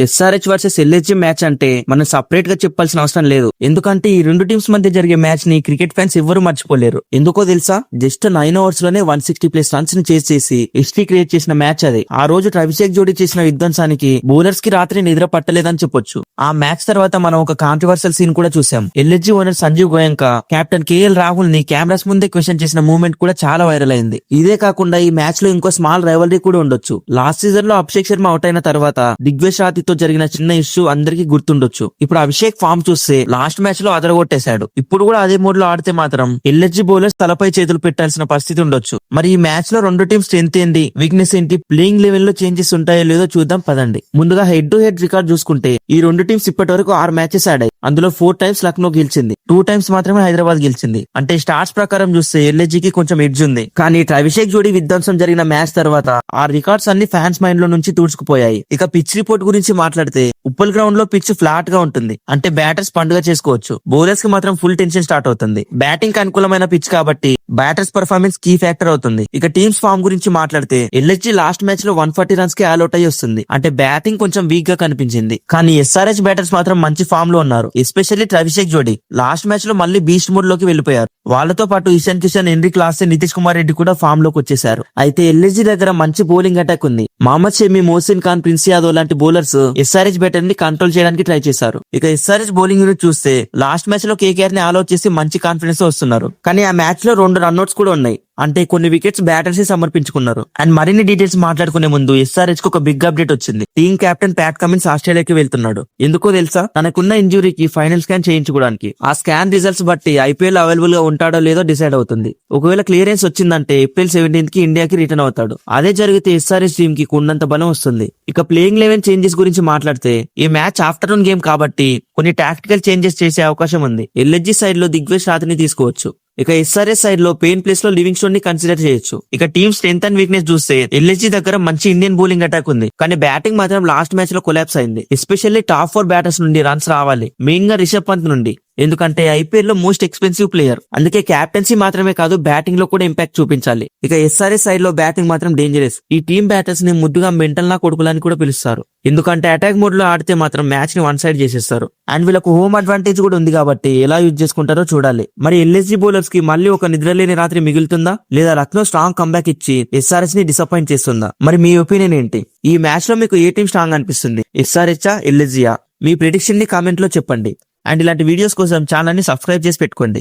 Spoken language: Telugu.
ఎస్ఆర్హెచ్ వర్సెస్ ఎల్హెచ్జి మ్యాచ్ అంటే మనం సపరేట్ గా చెప్పాల్సిన అవసరం లేదు. ఎందుకంటే ఈ రెండు టీమ్స్ మధ్య జరిగే మ్యాచ్ ని క్రికెట్ ఫ్యాన్స్ ఎవ్వరూ మర్చిపోలేరు. ఎందుకో తెలుసా, జస్ట్ 9 ఓవర్స్ లోనే 160+ రన్స్ ని చేస్ చేసి హిస్టరీ క్రియేట్ చేసిన మ్యాచ్ అది. ఆ రోజు అభిషేక్ జోడీ చేసిన విధ్వంసానికి బౌలర్స్ కి రాత్రి నిద్ర పట్టలేదని చెప్పొచ్చు. ఆ మ్యాచ్ తర్వాత మనం ఒక కాంట్రవర్షియల్ సీన్ కూడా చూసాం. LSG owner Sanjiv Goenka captain KL Rahul ని కెమెరాస్ ముందే క్వశ్చన్ చేసిన మూమెంట్ కూడా చాలా వైరల్ అయింది. ఇదే కాకుండా ఈ మ్యాచ్ లో ఇంకో స్మాల్ రైవలరీ కూడా ఉండొచ్చు. లాస్ట్ సీజన్ లో అభిషేక్ శర్మ అవుట్ అయిన తర్వాత దిగ్వేష్ రాతితో జరిగిన చిన్న ఇష్యూ అందరికీ గుర్తుండొచ్చు. ఇప్పుడు అభిషేక్ ఫామ్ చూస్తే లాస్ట్ మ్యాచ్ లో అదరగొట్టేశాడు. ఇప్పుడు కూడా అదే మోడ్ లో ఆడితే మాత్రం ఎల్హెచ్జి బౌలర్స్ తలపై చేతులు పెట్టాల్సిన పరిస్థితి ఉండొచ్చు. మరి ఈ మ్యాచ్ లో రెండు టీమ్ స్ట్రెంత్ ఏంటి, వీక్నెస్ ఏంటి, ప్లేయింగ్ లెవెల్ లో చేంజెస్ ఉంటాయో లేదో చూద్దాం పదండి. ముందుగా హెడ్ టు హెడ్ రికార్డ్ చూసుకుంటే ఈ రెండు టీమ్స్ ఇప్పటి వరకు 6 మ్యాచెస్ ఆడాయి. అందులో 4 టైమ్స్ లక్నో గెలిచింది, 2 టైమ్స్ మాత్రమే హైదరాబాద్ గెలిచింది. అంటే స్టార్ట్స్ ప్రకారం చూస్తే ఎల్హెచ్జికి కొంచెం ఎడ్జ్ ఉంది. కానీ అభిషేక్ జోడీ విధ్వంసం జరిగిన మ్యాచ్ తర్వాత ఆ రికార్డ్స్ అన్ని ఫ్యాన్స్ మైండ్ లో నుంచి తూడ్చుకుపోయాయి. ఇక పిచ్ రిపోర్ట్ గురించి మాట్లాడితే ఉప్పల్ గ్రౌండ్ లో పిచ్ ఫ్లాట్ గా ఉంటుంది. అంటే బ్యాటర్స్ పండుగ చేసుకోవచ్చు, బౌలర్స్ కి మాత్రం ఫుల్ టెన్షన్ స్టార్ట్ అవుతుంది. బ్యాటింగ్ కి అనుకూలమైన పిచ్ కాబట్టి బ్యాటర్స్ పర్ఫార్మెన్స్ కీ ఫ్యాక్టర్ అవుతుంది. ఇక టీమ్స్ ఫామ్ గురించి మాట్లాడితే ఎల్హెచ్జి లాస్ట్ మ్యాచ్ లో 140 రన్స్ కి ఆల్అౌట్ అయ్యి వస్తుంది. అంటే బ్యాటింగ్ కొంచెం వీక్ గా కనిపించింది. కానీ ఎస్ఆర్హెచ్ బ్యాటర్స్ మాత్రం మంచి ఫామ్ లో ఉన్నారు. ఎస్పెషల్లీ అభిషేక్ జోడీ లాస్ట్ మ్యాచ్ లో మళ్ళీ బీస్ట్ మోడ్ లోకి వెళ్లిపోయారు. వాళ్ళతో పాటు ఇషాన్ కిషన్, హెన్రీ క్లాసే, నితీష్ కుమార్ రెడ్డి కూడా ఫామ్ లోకి వచ్చేశారు. అయితే ఎల్హెచ్జి దగ్గర మంచి బౌలింగ్ అటాక్ ఉంది. మహమ్మద్ షమి, మోసిన్ ఖాన్, ప్రిన్స్ యాదవ్ లాంటి బౌలర్స్ ఎస్ఆర్హెచ్ బ్యాటర్ ని కంట్రోల్ చేయడానికి ట్రై చేశారు. ఇక ఎస్ఆర్హెచ్ బౌలింగ్ యూనిట్ చూస్తే లాస్ట్ మ్యాచ్ లో కేకేఆర్ ని ఆల్అౌట్ చేసి మంచి కాన్ఫిడెన్స్ తో వస్తున్నారు. కానీ ఆ మ్యాచ్ లో 2 రన్అట్స్ కూడా ఉన్నాయి. అంటే కొన్ని వికెట్స్ బ్యాటర్స్ సమర్పించుకున్నారు. అండ్ మరిన్ని డీటెయిల్స్ మాట్లాడుకునే ముందు ఎస్ఆర్హెచ్ కు ఒక బిగ్ అప్డేట్ వచ్చింది. టీమ్ కెప్టెన్ ప్యాట్ కమిన్స్ ఆస్ట్రేలియాకి వెళ్తున్నాడు. ఎందుకో తెలుసా, తనకున్న ఇంజురీకి ఫైనల్ స్కాన్ చేయించుకోవడానికి. ఆ స్కాన్ రిజల్ట్స్ బట్టి ఐపీఎల్ అవైలబుల్ గా ఉంటాడో లేదో డిసైడ్ అవుతుంది. ఒకవేళ క్లియరెన్స్ వచ్చిందంటే ఏప్రిల్ 17 కి ఇండియాకి రిటర్న్ అవుతాడు. అదే జరిగితే ఎస్ఆర్హెచ్ టీమ్ కి కొండంత బలం వస్తుంది. ఇక ప్లేయింగ్ 11 చేంజెస్ గురించి మాట్లాడితే ఈ మ్యాచ్ ఆఫ్టర్నూన్ గేమ్ కాబట్టి కొన్ని టాక్టికల్ చేంజెస్ చేసే అవకాశం ఉంది. ఎల్హెచ్జి సైడ్ లో దిగ్వేష్ రాతిని తీసుకోవచ్చు. ఇక ఎస్ఆర్హెచ్ సైడ్ లో పెయిన్ ప్లేస్ లో లివింగ్ స్టోన్ ని కన్సిడర్ చేయొచ్చు. ఇక టీమ్ స్ట్రెంత్ అండ్ వీక్నెస్ చూస్తే ఎల్హెచ్జి దగ్గర మంచి ఇండియన్ బౌలింగ్ అటాక్ ఉంది. కానీ బ్యాటింగ్ మాత్రం లాస్ట్ మ్యాచ్ లో కొలాప్స్ అయింది. ఎస్పెషల్లీ టాప్ 4 బ్యాటర్స్ నుండి రన్స్ రావాలి, మెయిన్ గా రిషబ్ పంత్ నుండి. ఎందుకంటే ఐపీఎల్ లో మోస్ట్ ఎక్స్పెన్సివ్ ప్లేయర్. అందుకే క్యాప్టెన్సీ మాత్రమే కాదు బ్యాటింగ్ లో కూడా ఇంపాక్ట్ చూపించాలి. ఇక ఎస్ఆర్హెచ్ సైడ్ లో బ్యాటింగ్ మాత్రం డేంజరస్. ఈ టీమ్ బ్యాటర్స్ ని ముద్దుగా మెంటల్ నా కొడుకులని కూడా పిలుస్తారు. ఎందుకంటే అటాక్ మోడ్ లో ఆడితే మాత్రం మ్యాచ్ ని 1 సైడ్ చేసేస్తారు. అండ్ వీళ్ళకు హోమ్ అడ్వాంటేజ్ కూడా ఉంది కాబట్టి ఎలా యూజ్ చేసుకుంటారో చూడాలి. మరి ఎల్హెచ్జి బౌలర్స్ కి మళ్ళీ ఒక నిద్రలేని రాత్రి మిగులుతుందా, లేదా లక్నో స్ట్రాంగ్ కంబ్యాక్ ఇచ్చి ఎస్ఆర్హెచ్ ని డిసప్పాయింట్ చేస్తుందా? మరి మీ ఒపీనియన్ ఏంటి? ఈ మ్యాచ్ లో మీకు ఏ టీం స్ట్రాంగ్ అనిపిస్తుంది, ఎస్ఆర్హెచ్ ఎల్హెచ్జియా? మీ ప్రిడిక్షన్ ని కామెంట్ లో చెప్పండి. అండ్ ఇలాంటి వీడియోస్ కోసం ఛానల్ ని సబ్స్క్రైబ్ చేసి పెట్టుకోండి.